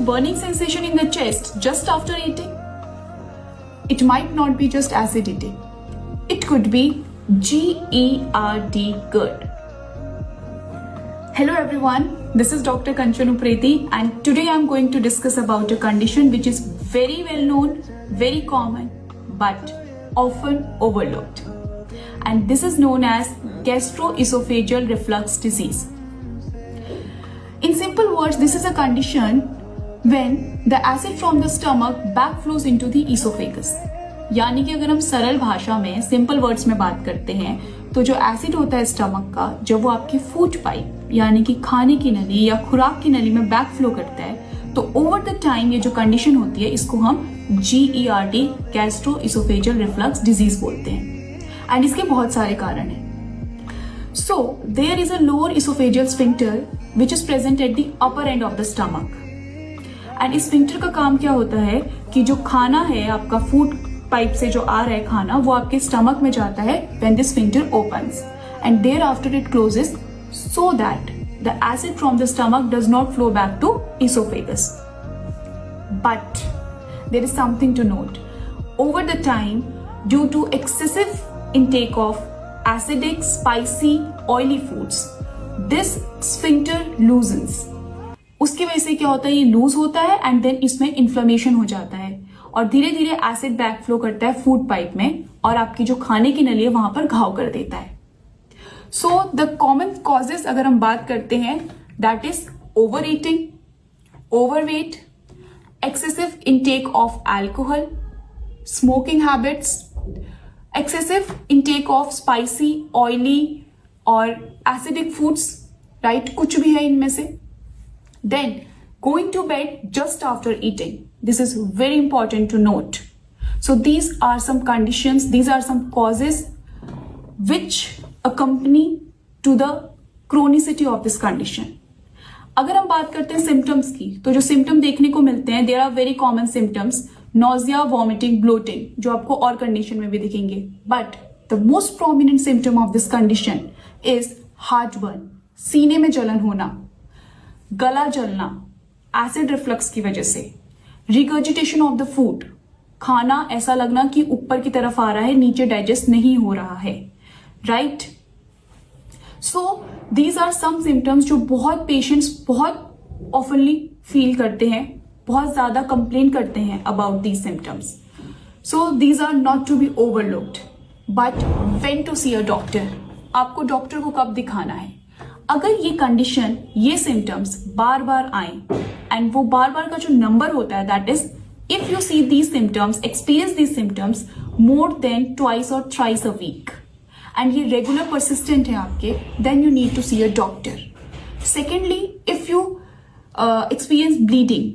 burning sensation in the chest just after eating? It might not be just acidity. It could be GERD, Hello everyone, this is Dr. Kanchan Upreti and today I am going to discuss about a condition which is very well known, very common but often overlooked. And this is known as gastroesophageal reflux disease. In simple words, this is a condition when the acid from the stomach backflows into the esophagus. यानी कि अगर हम सरल भाषा में simple words में बात करते हैं तो जो एसिड होता है स्टमक का, जब वो आपकी फूड पाइप यानी कि खाने की नली या खुराक की नली में बैकफ्लो करता है तो ओवर द टाइम ये जो कंडीशन होती है इसको हम GERD गैस्ट्रोइसोफेजियल रिफ्लक्स डिजीज बोलते हैं। एंड इसके बहुत सारे कारण हैं। So there is a lower esophageal sphincter which is present at the upper end of the stomach. And इस sphincter का काम क्या होता है कि जो खाना है आपका फूड पाइप से जो आ रहा है खाना वो आपके स्टमक में जाता है when this sphincter opens and thereafter it closes so that the acid from the stomach does not flow back to esophagus. But there is something to note. Over the time, due to excessive intake of acidic, spicy, oily foods, this sphincter loosens. उसकी वजह से क्या होता है, ये loose होता है and then इसमें इन्फ्लेमेशन हो जाता है और धीरे धीरे एसिड बैकफ्लो करता है फूड पाइप में और आपकी जो खाने की नली है वहां पर घाव कर देता है। सो द कॉमन कॉजेस अगर हम बात करते हैं that is over eating, overweight, excessive intake of alcohol, smoking habits, excessive intake of spicy, oily और acidic foods, right? कुछ भी है इनमें से। Then going to bed just after eating. This is very important to note. So these are some conditions, these are some causes which accompany to the chronicity of this condition. अगर हम बात करते हैं symptoms की, तो जो symptom देखने को मिलते हैं, there are very common symptoms. Nausea, vomiting, bloating, जो आपको और कंडीशन में भी दिखेंगे। But the most prominent symptom of this condition is heartburn, सीने में जलन होना, गला जलना एसिड रिफ्लक्स की वजह से, रिगर्जिटेशन ऑफ द फूड, खाना ऐसा लगना कि ऊपर की तरफ आ रहा है, नीचे डाइजेस्ट नहीं हो रहा है, right? So these are some symptoms जो बहुत पेशेंट्स बहुत ऑफनली फील करते हैं, बहुत ज्यादा कंप्लेन करते हैं about these symptoms. So these are not to be overlooked. But when to see a doctor, आपको डॉक्टर को कब दिखाना है? अगर ये कंडीशन, ये सिम्टम्स बार बार आए एंड वो बार बार का जो नंबर होता है that is if you see these symptoms, experience these symptoms more than twice और थ्राइस अ वीक एंड ये रेगुलर परसिस्टेंट है आपके, then you need to see a doctor. Secondly, if you experience bleeding,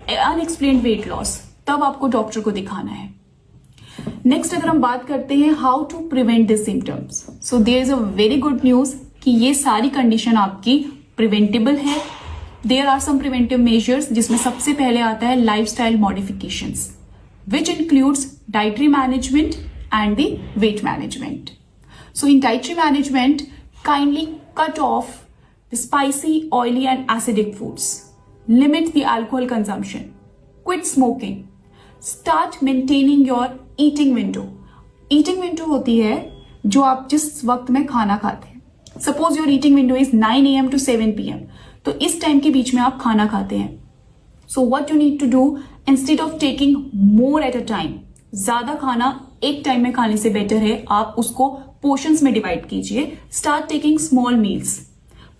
unexplained weight loss, तब आपको doctor को दिखाना है। Next अगर हम बात करते हैं how to prevent this symptoms, so there is a very good news कि ये सारी कंडीशन आपकी प्रिवेंटेबल है। There are some preventive measures जिसमें सबसे पहले आता है lifestyle modifications which includes dietary management and the weight management. So in dietary management, kindly cut off the spicy, oily and acidic foods, limit the alcohol consumption, quit smoking, start maintaining your eating window. Eating window होती है जो आप जिस वक्त में खाना खाते हैं। Suppose your eating window is 9 AM to 7 PM, तो इस टाइम के बीच में आप खाना खाते हैं। So what you need to do, instead of taking more at a time, ज्यादा खाना एक टाइम में खाने से बेटर है आप उसको पोर्शंस में डिवाइड कीजिए। Start taking small meals,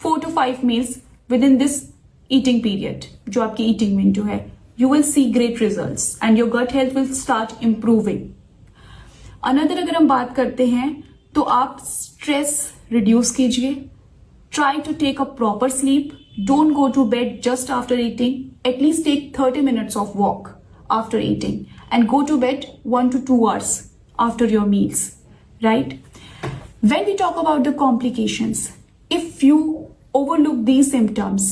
4 to 5 meals within this eating period, जो आपकी eating window है, you will see great results and your gut health will start improving. Another अगर हम बात करते हैं तो आप stress reduce कीजिए, try to take a proper sleep, don't go to bed just after eating, at least take 30 minutes of walk after eating and go to bed 1 to 2 hours after your meals, right? When we talk about the complications, if you overlook these symptoms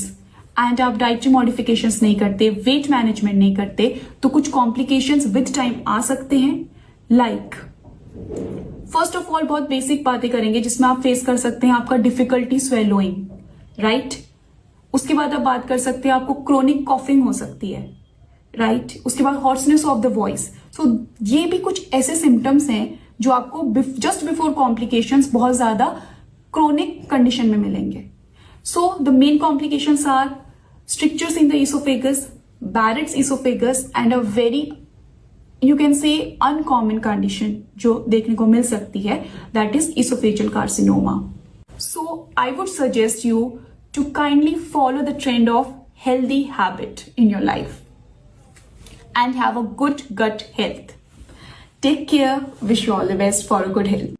and आप dietary modifications नहीं करते, weight management नहीं करते, तो कुछ complications with time आ सकते हैं। Like first of all बहुत बेसिक बातें करेंगे जिसमें आप फेस कर सकते हैं आपका डिफिकल्टी स्वेलोइंग, राइट? उसके बाद आप बात कर सकते हैं, आपको क्रोनिक कॉफिंग हो सकती है, राइट। उसके बाद हॉर्सनेस ऑफ द वॉइस। सो ये भी कुछ ऐसे सिम्टम्स हैं जो आपको जस्ट बिफोर कॉम्प्लिकेशंस बहुत ज्यादा क्रोनिक कंडीशन में मिलेंगे। So the main complications are strictures in the esophagus, Barrett's esophagus, and a very, you can say, uncommon condition जो देखने को मिल सकती है, that is esophageal carcinoma. So I would suggest you to kindly follow the trend of healthy habit in your life and have a good gut health. Take care. Wish you all the best for a good health.